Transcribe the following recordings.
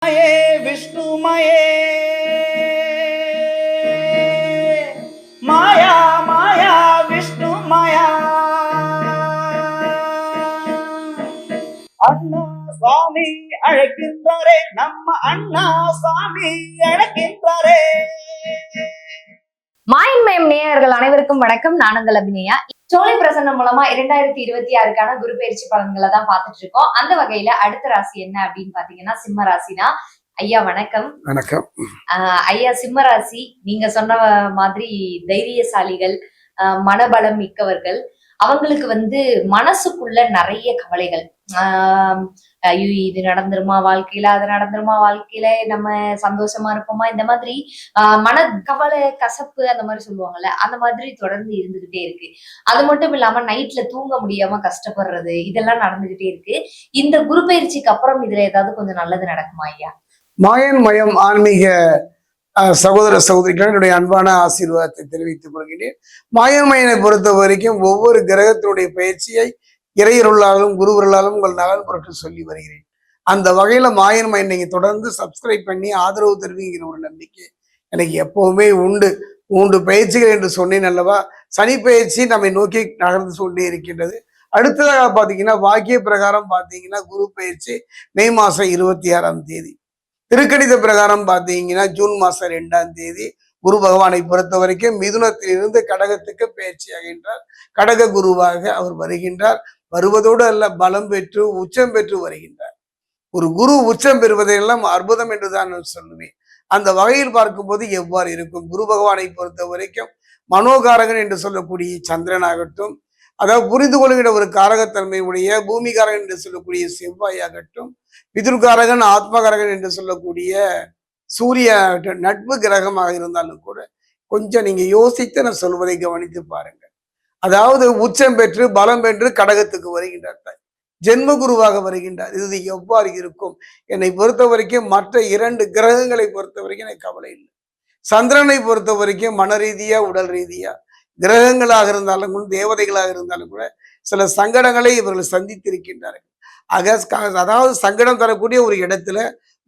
मये विष्णुमये माया माया विष्णुमया அண்ணா சுவாமி அழைக்கின்றாரே, நம்ம அண்ணா சுவாமி அழைக்கின்றாரே. மாயன்மயம் நேயர்கள் அனைவருக்கும் வணக்கம். நான் உங்கள் அபிநயா. சோலை பிரசன்னம் மூலமா 2026க்கான குரு பயிற்சி பலன்களை தான் பார்த்துட்டு இருக்கோம். அந்த வகையில அடுத்த ராசி என்ன அப்படின்னு பாத்தீங்கன்னா சிம்ம ராசி தான். ஐயா வணக்கம். வணக்கம். ஐயா, சிம்ம ராசி நீங்க சொன்ன மாதிரி தைரியசாலிகள், மனபலம் மிக்கவர்கள். அவங்களுக்கு மனசுக்குள்ள நிறைய கவலைகள். ஐயோ இது நடந்துருமா வாழ்க்கையில, அது நடந்துருமா வாழ்க்கையில, நம்ம சந்தோஷமா இருப்போமா, இந்த மாதிரி மன கவலை, கசப்பு அந்த மாதிரி சொல்லுவாங்கல்ல, அந்த மாதிரி தொடர்ந்து இருந்துகிட்டே இருக்கு. அது மட்டும் இல்லாம நைட்ல தூங்க முடியாம கஷ்டப்படுறது, இதெல்லாம் நடந்துகிட்டே இருக்கு. இந்த குரு பயிற்சிக்கு அப்புறம் இதுல ஏதாவது கொஞ்சம் நல்லது நடக்குமா ஐயா? மாயன்மயம் ஆன்மீக சகோதர சகோதரிகள் என்னுடைய அன்பான ஆசீர்வாதத்தை தெரிவித்துக் கொள்கிறேன். மாயன்மயனை பொறுத்த வரைக்கும் ஒவ்வொரு கிரகத்தினுடைய பயிற்சியை இறையருளாலும் குருவர்களாலும் உங்கள் நலன் பொருட்டு சொல்லி வருகிறேன். அந்த வகையில மாயன்மயன் நீங்க தொடர்ந்து சப்ஸ்கிரைப் பண்ணி ஆதரவு தருவீங்கிற ஒரு நம்பிக்கை எனக்கு எப்பவுமே உண்டு. 3 பயிற்சிகள் என்று சொன்னேன் அல்லவா. சனி பயிற்சி நம்மை நோக்கி நகர்ந்து கொண்டே இருக்கின்றது. அடுத்ததாக பாத்தீங்கன்னா வாக்கிய பிரகாரம் பாத்தீங்கன்னா குரு பயிற்சி மே மாசம் 26ஆம் தேதி. திருக்கணித பிரகாரம் பார்த்தீங்கன்னா ஜூன் மாசம் 2ஆம் தேதி குரு பகவானை பொறுத்த வரைக்கும் மிதுனத்திலிருந்து கடகத்துக்கு பயிற்சி ஆகின்றார். கடக குருவாக அவர் வருகின்றார். வருவதோடு அல்ல, பலம் பெற்று உச்சம் பெற்று வருகின்றார். ஒரு குரு உச்சம் பெறுவதையெல்லாம் அற்புதம் என்றுதான் நான் சொல்லுவேன். அந்த வகையில் பார்க்கும்போது எவ்வாறு இருக்கும்? குரு பகவானை பொறுத்த வரைக்கும் மனோகாரகன் என்று சொல்லக்கூடிய சந்திரனாகட்டும், அதாவது புரிந்து கொள்கிற ஒரு காரகத்தன்மை உடைய பூமிகாரகன் என்று சொல்லக்கூடிய செவ்வாயாகட்டும், பிதுர்காரகன் ஆத்மகாரகன் என்று சொல்லக்கூடிய சூரிய நட்பு கிரகமாக இருந்தாலும் கூட கொஞ்சம் நீங்க யோசித்து நான் சொல்வதை கவனித்து பாருங்க. அதாவது உச்சம் பெற்று பலம் பெற்று கடகத்துக்கு வருகின்றார், ஜென்ம குருவாக வருகின்றார். இது எவ்வாறு இருக்கும்? என்னை பொறுத்த வரைக்கும் மற்ற 2 கிரகங்களை பொறுத்த வரைக்கும் எனக்கு கவலை இல்லை. சந்திரனை பொறுத்த வரைக்கும் மன ரீதியா உடல் ரீதியா கிரகங்களாக இருந்தாலும் கூட தேவதைகளாக இருந்தாலும் கூட சில சங்கடங்களை இவர்கள் சந்தித்திருக்கின்றார்கள். அதாவது சங்கடம் தரக்கூடிய ஒரு இடத்துல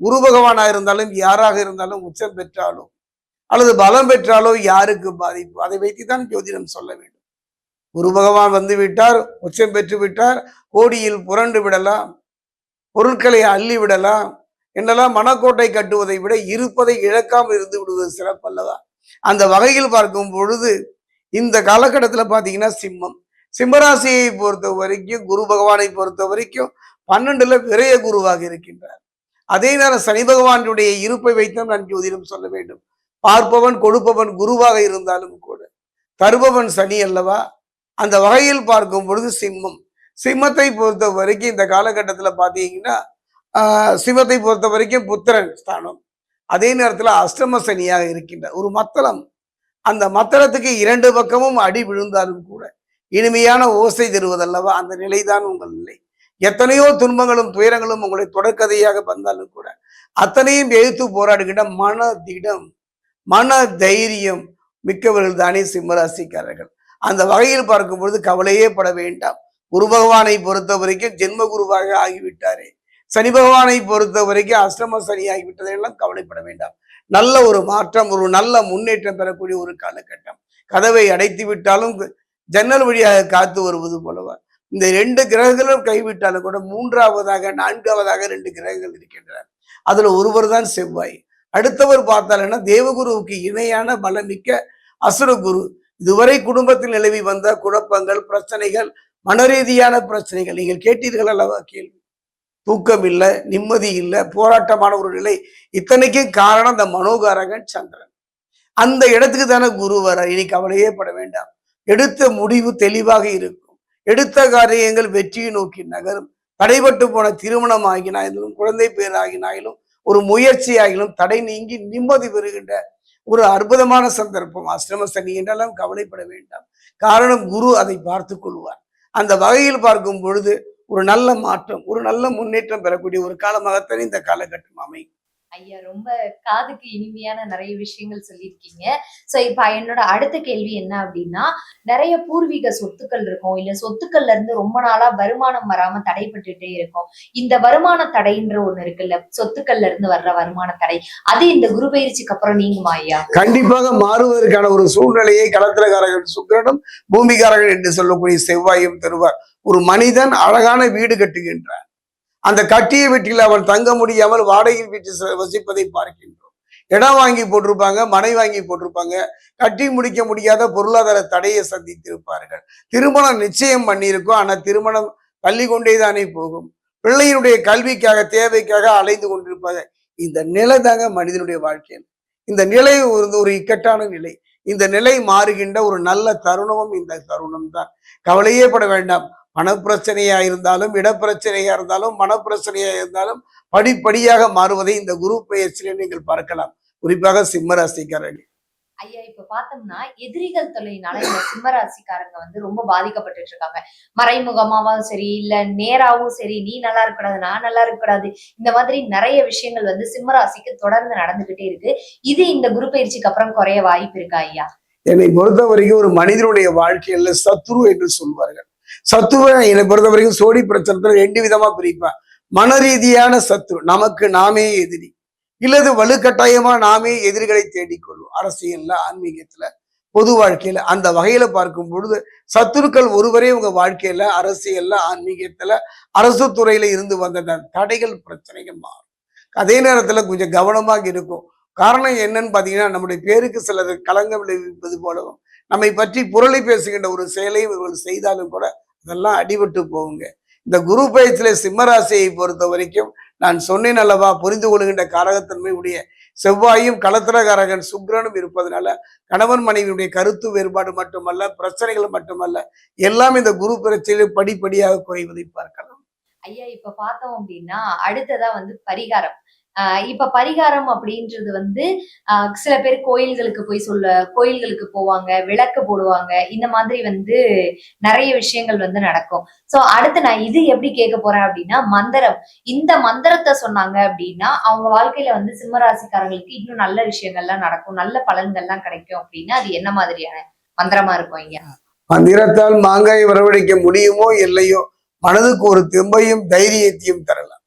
குரு பகவானாக இருந்தாலும் யாராக இருந்தாலும் உச்சம் பெற்றாலோ அல்லது பலம் பெற்றாலோ யாருக்கு பாதிப்பு, அதை வைத்துதான் ஜோதிடம் சொல்ல வேண்டும். குரு பகவான் வந்து விட்டார், உச்சம் பெற்று விட்டார், கோடியில் புரண்டு விடலாம், பொருட்களை அள்ளி விடலாம் என்றெல்லாம் மனக்கோட்டை கட்டுவதை விட இருப்பதை இழக்காமல் இருந்து விடுவது சிறப்பல்லவா. அந்த வகையில் பார்க்கும் பொழுது இந்த காலகட்டத்தில் பார்த்தீங்கன்னா சிம்மராசியை பொறுத்த வரைக்கும் குரு பகவானை பொறுத்த வரைக்கும் 12ல விரைய குருவாக இருக்கின்றார். அதே நேரம் சனி பகவானுடைய இருப்பை வைத்தும் நான் ஜோதிடம் சொல்ல வேண்டும். பார்ப்பவன் கொடுப்பவன் குருவாக இருந்தாலும் கூட தருபவன் சனி அல்லவா. அந்த வகையில் பார்க்கும் பொழுது சிம்மத்தை பொறுத்த வரைக்கும் இந்த காலகட்டத்தில் பார்த்தீங்கன்னா சிம்மத்தை பொறுத்த வரைக்கும் புத்திரன் ஸ்தானம். அதே நேரத்தில் அஷ்டம சனியாக இருக்கின்றார். ஒரு மத்தளம், அந்த மத்தளத்துக்கு 2 பக்கமும் அடி விழுந்தாலும் கூட இனிமையான ஓசை தருவதல்லவா அந்த நிலைதான் உங்கள் நிலை. எத்தனையோ துன்பங்களும் துயரங்களும் உங்களை தொடர்கதையாக வந்தாலும் கூட அத்தனையும் எழுத்து போராடுகின்ற மனதிடம் மன தைரியம் மிக்கவர்கள் தானே சிம்மராசிக்காரர்கள். அந்த வகையில் பார்க்கும் பொழுது கவலையே பட வேண்டாம். குரு பகவானை பொறுத்த வரைக்கும் ஜென்ம குருவாக ஆகிவிட்டாரே, சனி பகவானை பொறுத்த வரைக்கும் அஷ்டம சனி ஆகிவிட்டதையெல்லாம் கவலைப்பட வேண்டாம். நல்ல ஒரு மாற்றம், ஒரு நல்ல முன்னேற்றம் பெறக்கூடிய ஒரு காலகட்டம். கதவை அடைத்து விட்டாலும் ஜன்னல் வழியாக காத்து வருவது போலவா. இந்த 2 கிரகங்களும் கைவிட்டாலும் கூட 3ஆவதாக 4ஆவதாக 2 கிரகங்கள் இருக்கின்றன. அதுல ஒருவர் தான் செவ்வாய். அடுத்தவர் பார்த்தாலுன்னா தேவகுருவுக்கு இணையான பலமிக்க அசுரகுரு. இதுவரை குடும்பத்தில் நிலவி வந்த குழப்பங்கள், பிரச்சனைகள், மனரீதியான பிரச்சனைகள் நீங்கள் கேட்டீர்கள் அல்லவா கேள்வி. தூக்கம் இல்லை, நிம்மதி இல்லை, போராட்டமான ஒரு நிலை. இத்தனைக்கும் காரணம் அந்த மனோகாரகன் சந்திரன். அந்த இடத்துக்கு தானே குரு வர. இனி கவலையே பட வேண்டாம். எடுத்த முடிவு தெளிவாக இருக்கும். எடுத்த காரியங்கள் வெற்றியை நோக்கி நகரும். தடைபட்டு போன திருமணம் ஆகினாலும், குழந்தை பேர் ஆகினாலும், ஒரு முயற்சி ஆகிலும் தடை நீங்கி நிம்மதி பெறுகின்ற ஒரு அற்புதமான சந்தர்ப்பம். அஷ்டம சனி என்றெல்லாம் கவலைப்பட வேண்டாம். காரணம் குரு அதை பார்த்து கொள்வார். அந்த வகையில் பார்க்கும் பொழுது ஒரு நல்ல மாற்றம், ஒரு நல்ல முன்னேற்றம் பெறக்கூடிய ஒரு காலமாகத்தான் இந்த காலகட்டம் அமையும். ஐயா ரொம்ப காதுக்கு இனிமையான நிறைய விஷயங்கள் சொல்லியிருக்கீங்க. சோ இப்ப என்னோட அடுத்த கேள்வி என்ன அப்படின்னா, நிறைய பூர்வீக சொத்துக்கள் இருக்கும். இல்ல சொத்துக்கள்ல இருந்து ரொம்ப நாளா வருமானம் வராம தடைப்பட்டுட்டே இருக்கும். இந்த வருமான தடைன்ற ஒண்ணு இருக்குல்ல, சொத்துக்கள்ல இருந்து வர்ற வருமான தடை. அது இந்த குரு பயிற்சிக்கு அப்புறம் நீங்குமா ஐயா? கண்டிப்பாக மாறுவதற்கான ஒரு சூழ்நிலையை களத்திரகாரகன் சுக்கிரனும் பூமிகாரகன் என்று சொல்லக்கூடிய செவ்வாயும் தருவார். ஒரு மனிதன் அழகான வீடு கட்டுகின்றான். அந்த கட்டிய வீட்டில் அவன் தங்க முடியாமல் வாடகை வீட்டில் வசிப்பதை பார்க்கின்றோம். இடம் வாங்கி போட்டிருப்பாங்க, மனை வாங்கி போட்டிருப்பாங்க, கட்டி முடிக்க முடியாத பொருளாதார தடையை சந்தித்திருப்பார்கள். திருமணம் நிச்சயம் பண்ணியிருக்கும், ஆனா திருமணம் தள்ளி கொண்டேதானே போகும். பிள்ளையினுடைய கல்விக்காக தேவைக்காக அலைந்து கொண்டிருப்பாங்க. இந்த நிலை தாங்க மனிதனுடைய வாழ்க்கையில். இந்த நிலை ஒரு இக்கட்டான நிலை. இந்த நிலை மாறுகின்ற ஒரு நல்ல தருணமும் இந்த தருணம் தான். கவலையே பட வேண்டாம். பணப்பிரச்சனையா இருந்தாலும், இடப்பிரச்சனையா இருந்தாலும், மனப்பிரச்சனையா இருந்தாலும் படிப்படியாக மாறுவதை இந்த குரு பெயர்ச்சியில நீங்கள் பார்க்கலாம். குறிப்பாக சிம்ம ராசிக்காரர்கள். ஐயா இப்ப பார்த்தோம்னா எதிரிகள் தொல்லையினால இந்த சிம்மராசிக்காரங்க வந்து ரொம்ப பாதிக்கப்பட்டுட்டு இருக்காங்க. மறைமுகமாவும் சரி, இல்ல நேராவும் சரி, நீ நல்லா இருக்கக்கூடாது, நான் நல்லா இருக்கக்கூடாது. இந்த மாதிரி நிறைய விஷயங்கள் வந்து சிம்மராசிக்கு தொடர்ந்து நடந்துகிட்டே இருக்கு. இது இந்த குரு பயிற்சிக்கு அப்புறம் குறைய வாய்ப்பு இருக்கா ஐயா? என்னை பொறுத்த வரைக்கும் ஒரு மனிதனுடைய வாழ்க்கையில சத்ரு என்று சொல்வார்கள். சத்ருவை என்னை பொறுத்த வரைக்கும் சோடி பிரச்சனை 2 விதமா பிரிப்பேன். மன ரீதியான சத்ரு, நமக்கு நாமே எதிரி, இல்லது வலுக்கட்டாயமா நாமே எதிரிகளை தேடிக்கொள்வோம். அரசியல்ல, ஆன்மீகத்துல, பொது வாழ்க்கையில அந்த வகையில பார்க்கும் பொழுது சத்துருக்கள் ஒருவரே உங்க வாழ்க்கையில, அரசியல்ல, ஆன்மீகத்துல, அரசு துறையில இருந்து வந்த தடைகள் பிரச்சனைகள் மாறும். அதே நேரத்துல கொஞ்சம் கவனமாக இருக்கும். காரணம் என்னன்னு பாத்தீங்கன்னா, நம்முடைய பேருக்கு சிலர் களங்கம் விளைவிப்பது போலவும், நம்மை பற்றி புரளி பேசுகின்ற ஒரு செயலை இவர்கள் செய்தாலும் கூட அதெல்லாம் அடிபட்டு போகுங்க. இந்த குரு பயிற்சியில சிம்மராசியை பொறுத்த வரைக்கும் நான் சொன்னேன் அல்லவா, புரிந்து கொள்கின்ற காரகத்தன்மை உடைய செவ்வாயும் களத்திரகாரகன் சுக்கிரனும் இருப்பதனால கணவன் மனைவியுடைய கருத்து வேறுபாடு மட்டுமல்ல, பிரச்சனைகள் மட்டுமல்ல, எல்லாம் இந்த குரு பயிற்சியில படிப்படியாக குறைவதை பார்க்கலாம். ஐயா இப்ப பார்த்தோம் அப்படின்னா அடுத்ததா வந்து பரிகாரம். இப்ப பரிகாரம் அப்படின்றது வந்து சில பேர் கோயில்களுக்கு போவாங்க, விளக்கு போடுவாங்க. இந்த மாதிரி வந்து நிறைய விஷயங்கள் வந்து நடக்கும். சோ அடுத்து நான் இது எப்படி கேட்க போறேன் அப்படின்னா, மந்திரம். இந்த மந்திரத்தை சொன்னாங்க அப்படின்னா அவங்க வாழ்க்கையில வந்து சிம்மராசிக்காரங்களுக்கு இன்னும் நல்ல விஷயங்கள்லாம் நடக்கும், நல்ல பலன்கள்லாம் கிடைக்கும் அப்படின்னா அது என்ன மாதிரியான மந்திரமா இருக்கும் ஐயா? மந்திரத்தால் மாங்காய் வரவழைக்க முடியுமோ இல்லையோ, மனதுக்கு ஒரு தெம்பையும் தைரியத்தையும் தரலாம்.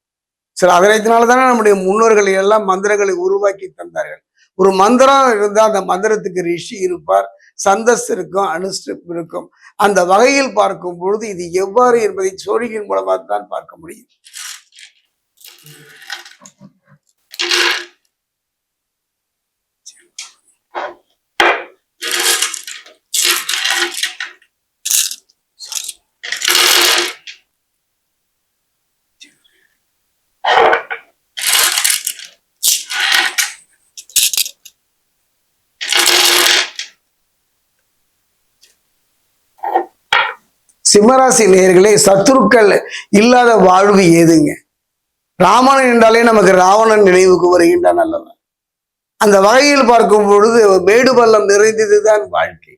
சில அதனாலதானே நம்முடைய முன்னோர்கள் எல்லாம் மந்திரங்களை உருவாக்கி தந்தார்கள். ஒரு மந்திரம் இருந்தா அந்த மந்திரத்துக்கு ரிஷி இருப்பார், சந்தஸ் இருக்கும், அனுஷ்டிப் இருக்கும். அந்த வகையில் பார்க்கும் பொழுது இது எவ்வாறு என்பதை சோழியின் மூலமாக தான் பார்க்க முடியும். சிம்மராசி நேயர்களே, சத்துருக்கள் இல்லாத வாழ்வு ஏதுங்க? ராவணன் என்றாலே நமக்கு ராவணன் நினைவுக்கு வருகின்றான் அல்லவா? அந்த வகையில் பார்க்கும் பொழுது மேடு பள்ளம் நிறைந்ததுதான் வாழ்க்கை.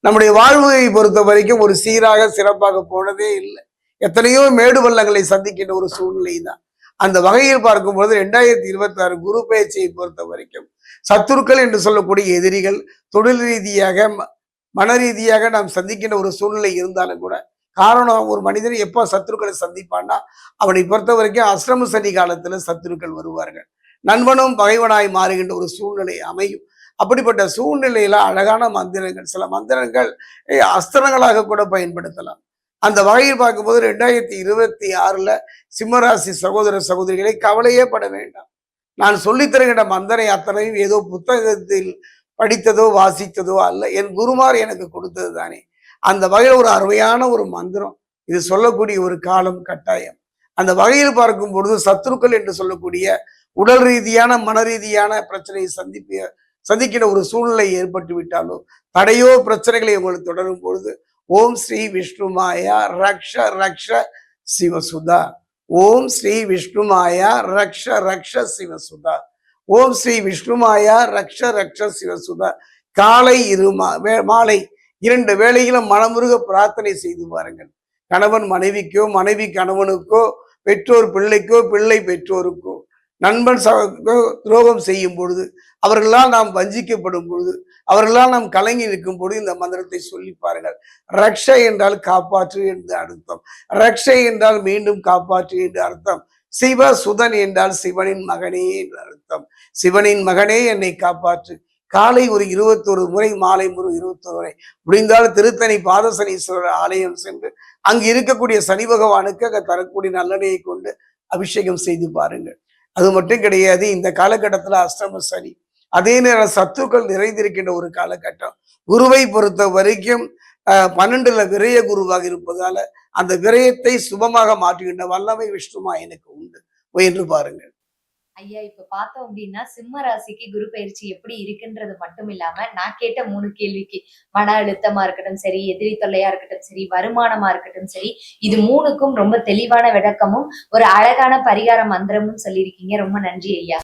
நம்முடைய வாழ்வை பொறுத்த வரைக்கும் ஒரு சீராக சிறப்பாக போனதே இல்லை. எத்தனையோ மேடு பள்ளங்களை சந்திக்கின்ற ஒரு சூழ்நிலை தான். அந்த வகையில் பார்க்கும்பொழுது 2026 குரு பெயர்ச்சியை பொறுத்த வரைக்கும் சத்துருக்கள் என்று சொல்லக்கூடிய எதிரிகள் தொழில் ரீதியாக, மன ரீதியாக நாம் சந்திக்கின்ற ஒரு சூழ்நிலை இருந்தாலும் கூட, காரணம் ஒரு மனிதன் எப்போ சத்துருக்களை சந்திப்பான்னா அவனை பொறுத்த வரைக்கும் அஷ்டம சனி காலத்துல சத்துருக்கள் வருவார்கள். நண்பனும் பகைவனாய் மாறுகின்ற ஒரு சூழ்நிலை அமையும். அப்படிப்பட்ட சூழ்நிலையில அழகான மந்திரங்கள், சில மந்திரங்கள் அஸ்திரங்களாக கூட பயன்படுத்தலாம். அந்த வகையில் பார்க்கும்போது 2026 சிம்மராசி சகோதர சகோதரிகளை கவலையே பட வேண்டாம். நான் சொல்லித் தருகின்ற மந்திரம் அத்தனையும் ஏதோ புத்தகத்தில் படித்ததோ வாசித்ததோ அல்ல, என் குருமார் எனக்கு கொடுத்தது தானே. அந்த வகையில் ஒரு அருமையான ஒரு மந்திரம், இது சொல்லக்கூடிய ஒரு காலம் கட்டாயம். அந்த வகையில் பார்க்கும் பொழுது சத்துருக்கள் என்று சொல்லக்கூடிய உடல் ரீதியான, மன ரீதியான பிரச்சனையை சந்திக்கிற ஒரு சூழ்நிலை ஏற்பட்டு விட்டாலோ, தடையோ பிரச்சனைகளை உங்களுக்கு தொடரும் பொழுது ஓம் ஸ்ரீ விஷ்ணுமாயா ரக்ஷ ரக்ஷ சிவசுதா, ஓம் ஸ்ரீ விஷ்ணுமாயா ரக்ஷ ரக்ஷ சிவசுதா, ஓம் ஸ்ரீ விஷ்ணுமாயா ரக்ஷ ரக்ஷ சிவசுதா. காலை மாலை 2 வேளையிலும் மனமுருக பிரார்த்தனை செய்து பாருங்கள். கணவன் மனைவிக்கோ, மனைவி கணவனுக்கோ, பெற்றோர் பிள்ளைக்கோ, பிள்ளை பெற்றோருக்கோ நண்பன் துரோகம் செய்யும் பொழுது, அவர்களால் நாம் வஞ்சிக்கப்படும் பொழுது, அவர்களால் நாம் கலங்கி நிற்கும் பொழுது இந்த மந்திரத்தை சொல்லி பாருங்கள். ரக்ஷை என்றால் காப்பாற்று என்று அர்த்தம். ரக்ஷை என்றால் மீண்டும் காப்பாற்று என்று அர்த்தம். சிவ சுதன் என்றால் சிவனின் மகனே என்று அர்த்தம். சிவனின் மகனே என்னை காப்பாற்று. காலை ஒரு 21 முறை, மாலை ஒரு 21 முறை, முடிந்தால் திருத்தணி பாதசனீஸ்வரர் ஆலயம் சென்று அங்கு இருக்கக்கூடிய சனி பகவானுக்கு அங்க தரக்கூடிய நல்லெண்ணெயை கொண்டு அபிஷேகம் செய்து பாருங்கள். அது மட்டும் கிடையாது, இந்த காலகட்டத்துல அஷ்டம சனி, அதே நேரம் சத்துக்கள் நிறைந்திருக்கின்ற ஒரு காலகட்டம். குருவை பொறுத்த வரைக்கும் 12ல விரய குருவாக இருப்பதால அந்த விரயத்தை சுபமாக மாற்றுகின்ற வல்லமை விஷ்ணுமாயனுக்கு உண்டு. முயன்று பாருங்கள். ஐயா, இப்ப பார்த்தோம் அப்படின்னா சிம்ம ராசிக்கு குரு பயிற்சி எப்படி இருக்குன்றது மட்டும் இல்லாம நான் கேட்ட 3 கேள்விக்கு, மன அழுத்தமா இருக்கட்டும் சரி, எதிரி தொல்லையா இருக்கட்டும் சரி, வருமானமா இருக்கட்டும் சரி, இது 3க்கும் ரொம்ப தெளிவான விளக்கமும் ஒரு அழகான பரிகார மந்திரமும் சொல்லியிருக்கீங்க. ரொம்ப நன்றி ஐயா.